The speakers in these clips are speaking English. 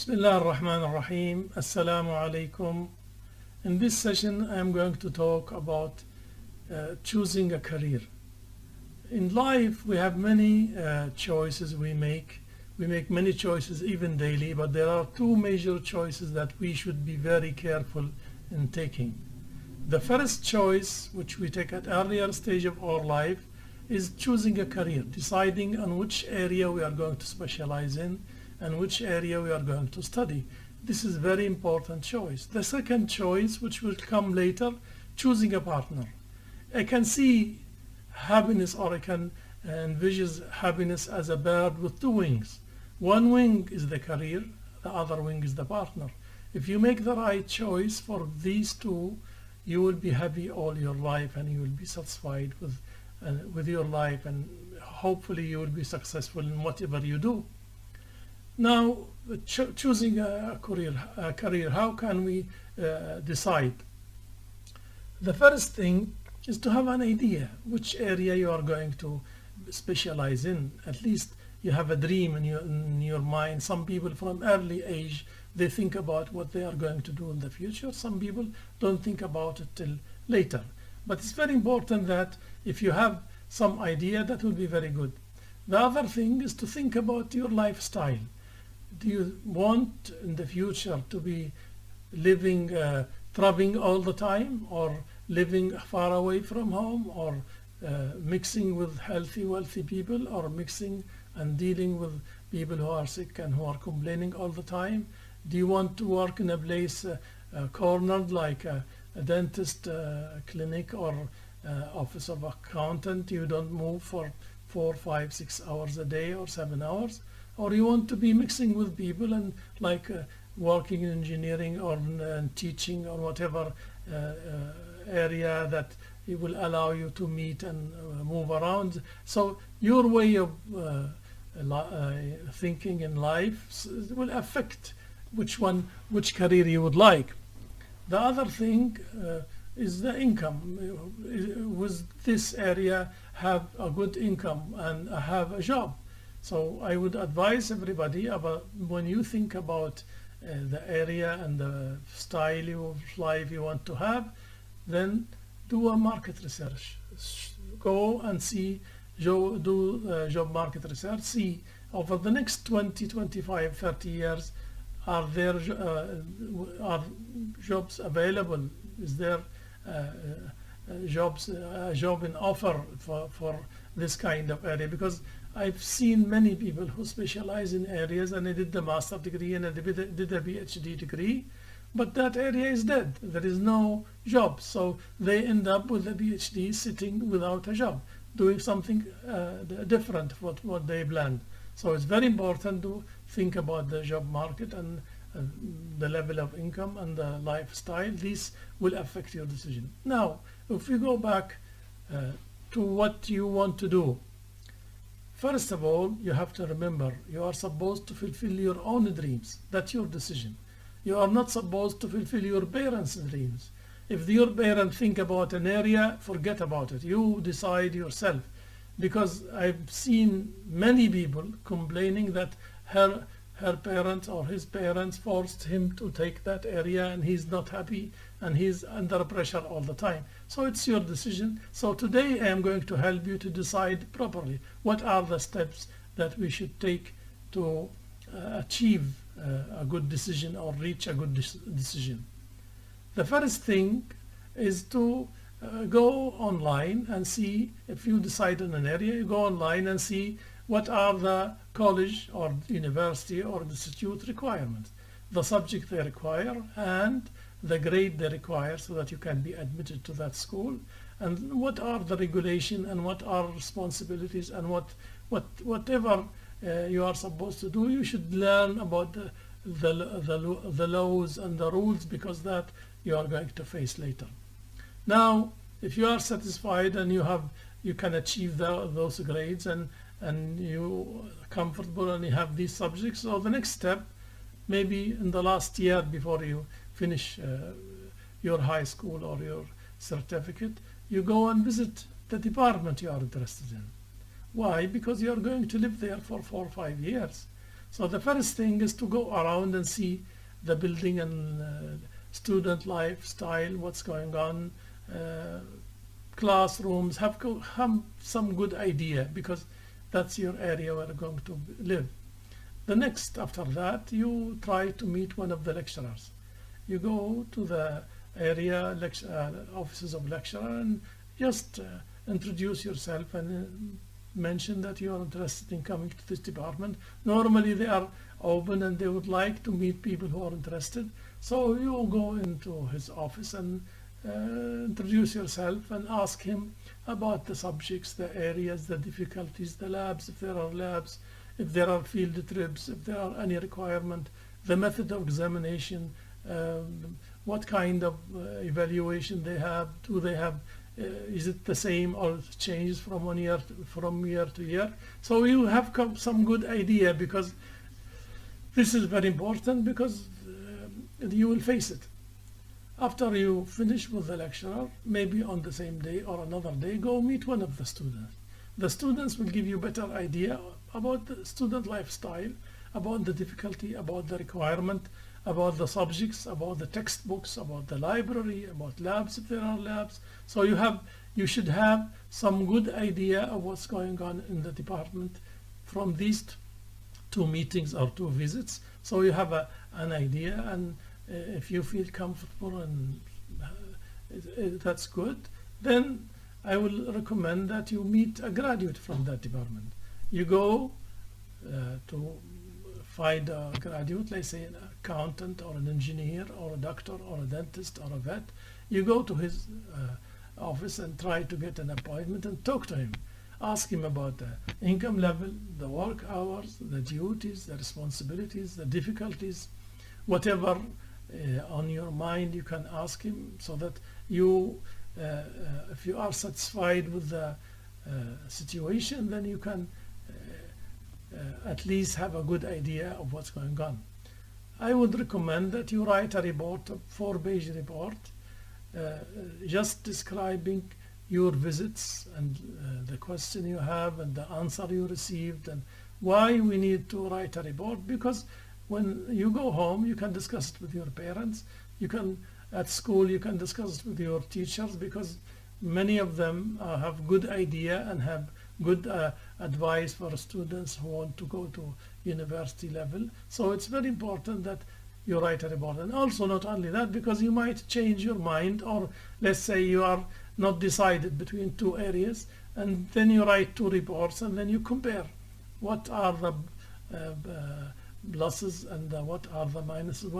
Bismillah ar-Rahman ar-Rahim. Assalamu alaikum. In this session I am going to talk about choosing a career. In life we have many choices we make. We make many choices even daily, but there are two major choices that we should be very careful in taking. The first choice, which we take at earlier stage of our life, is choosing a career, deciding on which area we are going to specialize in and which area we are going to study. This is a very important choice. The second choice, which will come later, choosing a partner. I can see happiness, or I can envision happiness as a bird with two wings. One wing is the career, the other wing is the partner. If you make the right choice for these two, you will be happy all your life and you will be satisfied with your life, and hopefully you will be successful in whatever you do. Now, choosing a career, how can we decide? The first thing is to have an idea which area you are going to specialize in. At least you have a dream in your mind. Some people from early age, they think about what they are going to do in the future. Some people don't think about it till later. But it's very important that if you have some idea, that will be very good. The other thing is to think about your lifestyle. Do you want in the future to be living, traveling all the time, or living far away from home, or mixing with healthy, wealthy people, or mixing and dealing with people who are sick and who are complaining all the time? Do you want to work in a place cornered like a dentist clinic or office of accountant? You don't move for 4, 5, 6 hours a day or 7 hours? Or you want to be mixing with people and like working in engineering or teaching or whatever area that it will allow you to meet and move around. So your way of thinking in life will affect which career you would like. The other thing is the income. With this area have a good income and have a job. So I would advise everybody about, when you think about the area and the style of life you want to have, then do a market research. Go and see, do job market research. See over the next 20, 25, 30 years, are there are jobs available? Is there a job in offer for this kind of area? Because I've seen many people who specialize in areas, and they did the master degree and they did a PhD degree, but that area is dead. There is no job, so they end up with a PhD sitting without a job, doing something different from what they planned. So it's very important to think about the job market and the level of income and the lifestyle. These will affect your decision. Now, if we go back to what you want to do, first of all, you have to remember you are supposed to fulfill your own dreams. That's your decision. You are not supposed to fulfill your parents' dreams. If your parents think about an area, forget about it. You decide yourself. Because I've seen many people complaining that her parents or his parents forced him to take that area, and he's not happy and he's under pressure all the time. So it's your decision. So today I am going to help you to decide properly what are the steps that we should take to achieve a good decision or reach a good decision. The first thing is to go online and see. If you decide on an area, you go online and see what are the college or university or institute requirements, the subject they require and the grade they require, so that you can be admitted to that school, and what are the regulation and what are responsibilities, and whatever you are supposed to do, you should learn about the laws and the rules, because that you are going to face later. Now, if you are satisfied and you can achieve those grades and you are comfortable and you have these subjects, so the next step, maybe in the last year before you finish your high school or your certificate, you go and visit the department you are interested in. Why? Because you are going to live there for 4 or 5 years. So the first thing is to go around and see the building and student lifestyle, what's going on, classrooms, have some good idea, because that's your area where you're going to live. The next, after that, you try to meet one of the lecturers. You go to the area offices of lecturer and just introduce yourself and mention that you are interested in coming to this department. Normally they are open and they would like to meet people who are interested. So you go into his office and introduce yourself and ask him about the subjects, the areas, the difficulties, the labs, if there are labs, if there are field trips, if there are any requirement, the method of examination, what kind of evaluation they have, do they have, is it the same or it changes from year to year. So you have some good idea, because this is very important, because you will face it. After you finish with the lecturer, maybe on the same day or another day, go meet one of the students. The students will give you better idea about the student lifestyle, about the difficulty, about the requirement, about the subjects, about the textbooks, about the library, about labs if there are labs. So you should have some good idea of what's going on in the department from these two meetings or two visits. So you have an idea, and if you feel comfortable and that's good, then I will recommend that you meet a graduate from that department. You go to find a graduate, let's say an accountant or an engineer or a doctor or a dentist or a vet. You go to his office and try to get an appointment and talk to him. Ask him about the income level, the work hours, the duties, the responsibilities, the difficulties, whatever on your mind you can ask him, so that you, if you are satisfied with the situation, then you can at least have a good idea of what's going on. I would recommend that you write a report, a 4-page report, just describing your visits and the question you have and the answer you received, and why we need to write a report. Because when you go home, you can discuss it with your parents, you can at school, you can discuss it with your teachers, because many of them have good idea and have good advice for students who want to go to university level. So it's very important that you write a report. And also, not only that, because you might change your mind, or let's say you are not decided between two areas, and then you write 2 reports and then you compare what are the pluses and what are the minuses,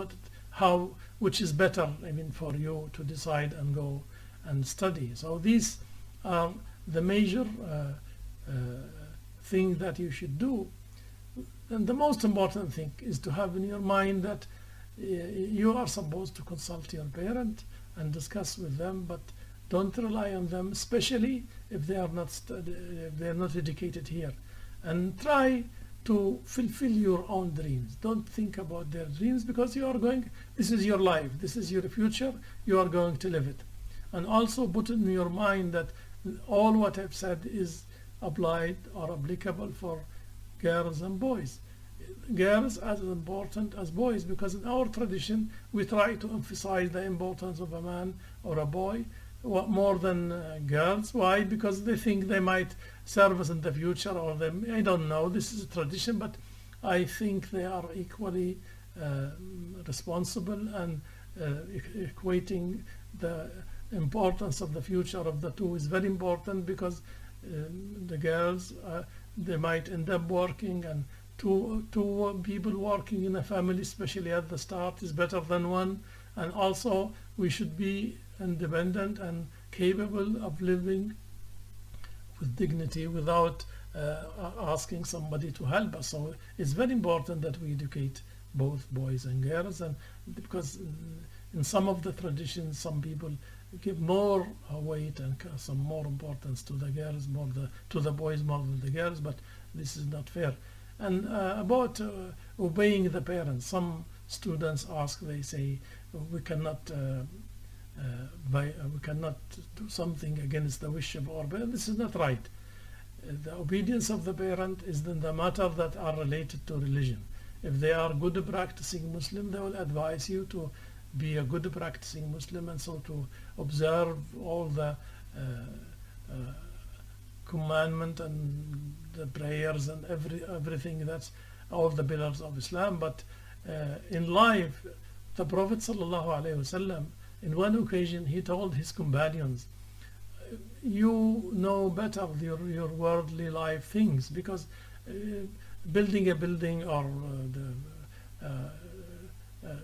which is better, I mean, for you to decide and go and study. So these are the major thing that you should do. And the most important thing is to have in your mind that you are supposed to consult your parent and discuss with them, but don't rely on them, especially if they are not educated here. And try to fulfill your own dreams. Don't think about their dreams, because this is your life, this is your future, you are going to live it. And also put in your mind that all what I've said is applied or applicable for girls and boys. Girls as important as boys, because in our tradition we try to emphasize the importance of a man or a boy more than girls. Why? Because they think they might serve us in the future, or I don't know, this is a tradition, but I think they are equally responsible, and equating the importance of the future of the two is very important, because the girls, they might end up working, and two people working in a family, especially at the start, is better than one. And also we should be independent and capable of living with dignity without asking somebody to help us. So it's very important that we educate both boys and girls, and because in some of the traditions some people give more weight and some more importance to the girls, to the boys more than the girls, but this is not fair. And about obeying the parents, some students ask, they say, we cannot do something against the wish of our parents. This is not right. The obedience of the parent is in the matter that are related to religion. If they are good practicing Muslim, they will advise you to be a good practicing Muslim, and so to observe all the commandment and the prayers and everything, that's all the pillars of Islam. But in life, the Prophet ﷺ, in one occasion, he told his companions, you know better your worldly life things, because building a building or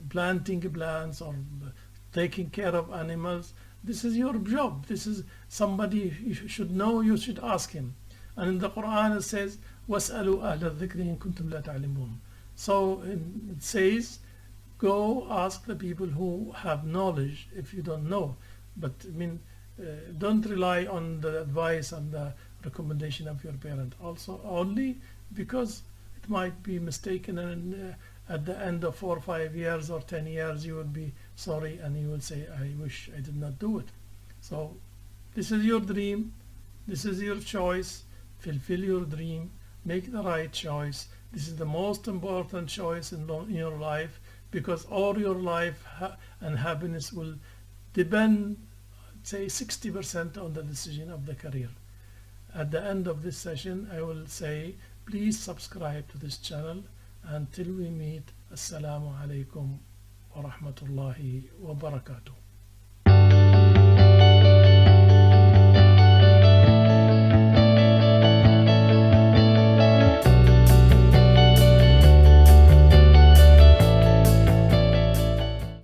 planting plants or taking care of animals, this is your job. This is somebody you should know, you should ask him. And in the Quran it says, وَاسْأَلُوا أَهْلَ الذِّكْرِ إِن كُنتُمْ لَا تَعْلَمُونَ. So it says, go ask the people who have knowledge if you don't know. But I mean, don't rely on the advice and the recommendation of your parent. Also, only because it might be mistaken, and at the end of 4 or 5 years or 10 years, you will be sorry and you will say, I wish I did not do it. So this is your dream. This is your choice. Fulfill your dream. Make the right choice. This is the most important choice in your life, because all your life and happiness will depend, say, 60% on the decision of the career. At the end of this session, I will say, please subscribe to this channel. Until we meet, Assalamu alaikum wa rahmatullahi wa barakatuh.